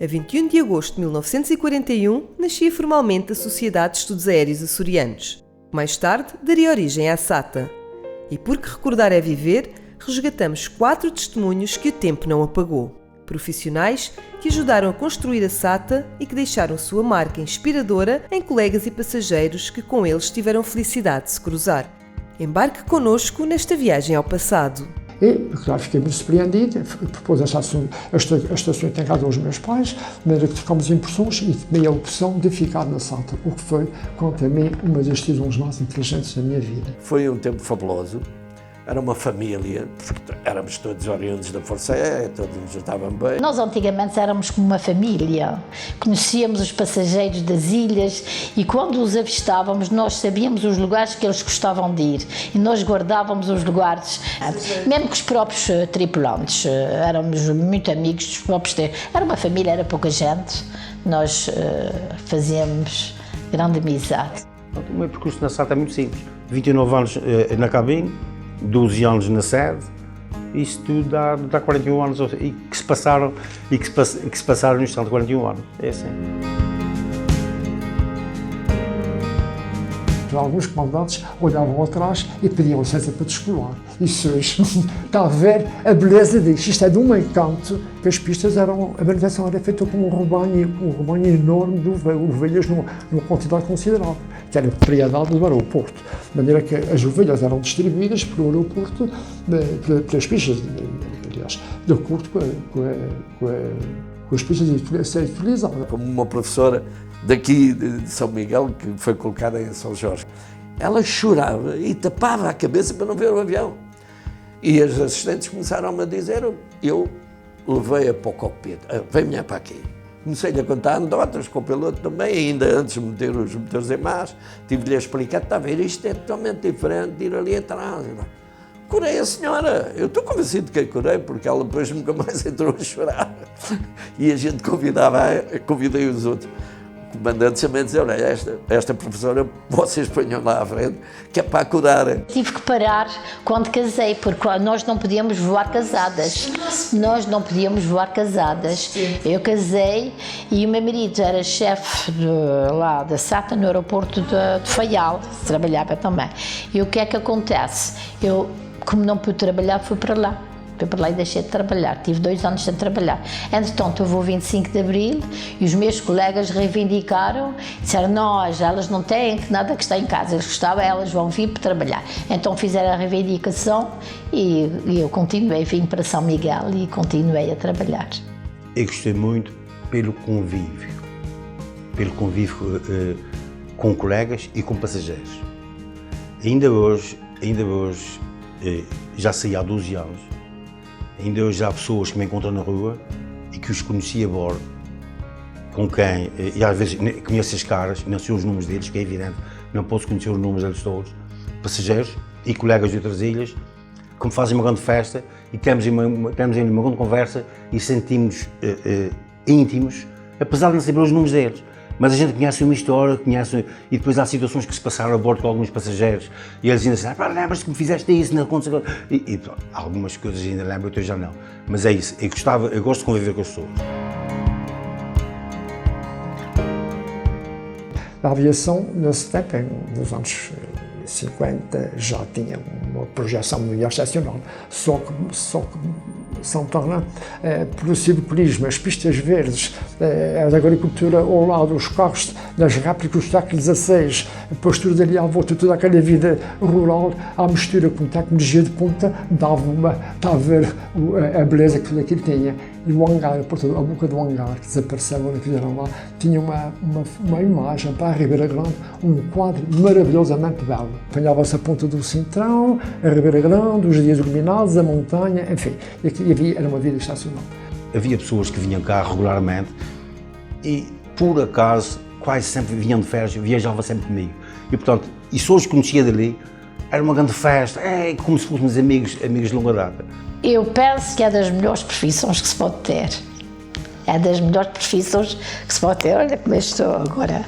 A 21 de agosto de 1941, nascia formalmente a Sociedade de Estudos Aéreos Açorianos. Mais tarde, daria origem à SATA. E porque recordar é viver, resgatamos 4 testemunhos que o tempo não apagou. Profissionais que ajudaram a construir a SATA e que deixaram sua marca inspiradora em colegas e passageiros que com eles tiveram felicidade de se cruzar. Embarque connosco nesta viagem ao passado. E, claro, fiquei muito surpreendido, propus a estação integrada aos meus pais, de maneira que trocamos impressões e tomei a opção de ficar na SATA, o que foi, quanto a mim, uma das decisões mais inteligentes da minha vida. Foi um tempo fabuloso, era uma família, porque éramos todos oriundos da Força Aérea, todos nos estavam bem. Nós antigamente éramos como uma família, conhecíamos os passageiros das ilhas e quando os avistávamos nós sabíamos os lugares que eles gostavam de ir e nós guardávamos os lugares, mesmo que os próprios tripulantes, éramos muito amigos dos próprios, era uma família, era pouca gente, nós fazíamos grande amizade. O meu percurso na SATA é muito simples, 29 anos na cabine, 12 anos na sede, isso tudo dá 41 anos e que se passaram no instante de 41 anos. É assim. Alguns comandantes olhavam atrás e pediam licença para descolar. Isso está a ver a beleza disto. Isto é de um encanto que as pistas eram, a manutenção era feita com um rebanho enorme de ovelhas numa quantidade considerável, que era propriedade do aeroporto. De maneira que as ovelhas eram distribuídas pelo aeroporto, pelas pistas, aliás, de acordo com as pistas a ser utilizadas. Como uma professora daqui de São Miguel, que foi colocada em São Jorge, ela chorava e tapava a cabeça para não ver o avião. E as assistentes começaram-me a dizer, eu levei-a para o cockpit, vem-me para aqui. Comecei-lhe a contar anedotas com o piloto também, ainda antes de meter os motores em marcha, tive-lhe a explicar, está a ver, isto é totalmente diferente de ir ali atrás. Curei a senhora, eu estou convencido que a curei, porque ela depois nunca mais entrou a chorar. E a gente convidei os outros. O comandante também dizia, olha, esta professora, vocês ponham lá à frente, que é para curar. Tive que parar quando casei, porque nós não podíamos voar casadas. Nós não podíamos voar casadas. Eu casei e o meu marido era chefe lá da SATA, no aeroporto de Faial, trabalhava também. E o que é que acontece? Eu, como não pude trabalhar, fui para lá e deixei de trabalhar, tive 2 anos sem trabalhar. Entretanto, houve o 25 de Abril e os meus colegas reivindicaram, disseram, elas não têm nada que está em casa, eles gostavam, elas vão vir para trabalhar. Então fizeram a reivindicação e eu continuei, vim para São Miguel e continuei a trabalhar. Eu gostei muito pelo convívio com colegas e com passageiros. Ainda hoje, já saí há 12 anos, ainda hoje há pessoas que me encontram na rua e que os conheci a bordo, com quem, e às vezes conheço as caras, não sei os nomes deles, que é evidente, não posso conhecer os nomes deles todos, passageiros e colegas de outras ilhas, que me fazem uma grande festa e temos uma grande conversa e sentimos íntimos, apesar de não saber os nomes deles. Mas a gente conhece uma história, e depois há situações que se passaram a bordo com alguns passageiros e eles ainda dizem, lembras-te que me fizeste isso? Não aconteceu. E algumas coisas ainda lembro, outras já não. Mas é isso, eu gosto de conviver com as pessoas. A aviação, nesse tempo, nos anos 50, já tinha uma projeção muito excepcional, só que São torna pelo ciclismo, as pistas verdes, a agricultura ao lado, os carros das réplicas do século XVI, depois tudo ali à volta, toda aquela vida rural, à mistura com tecnologia de ponta, dava a ver a beleza que tudo aquilo tinha. E o hangar, portanto, a boca do hangar, que desapareceu, que fizeram lá, tinha uma imagem para a Ribeira Grande, um quadro maravilhosamente belo. Apanhava-se a ponta do Cintrão, a Ribeira Grande, os dias iluminados, a montanha, enfim, era uma vida excepcional. Havia pessoas que vinham cá regularmente e, por acaso, quase sempre vinham de férias, viajavam sempre comigo. E, portanto, e se hoje conhecia dali, era uma grande festa, como se fôssemos amigos de longa data. Eu penso que é das melhores profissões que se pode ter. É das melhores profissões que se pode ter. Olha como eu estou agora.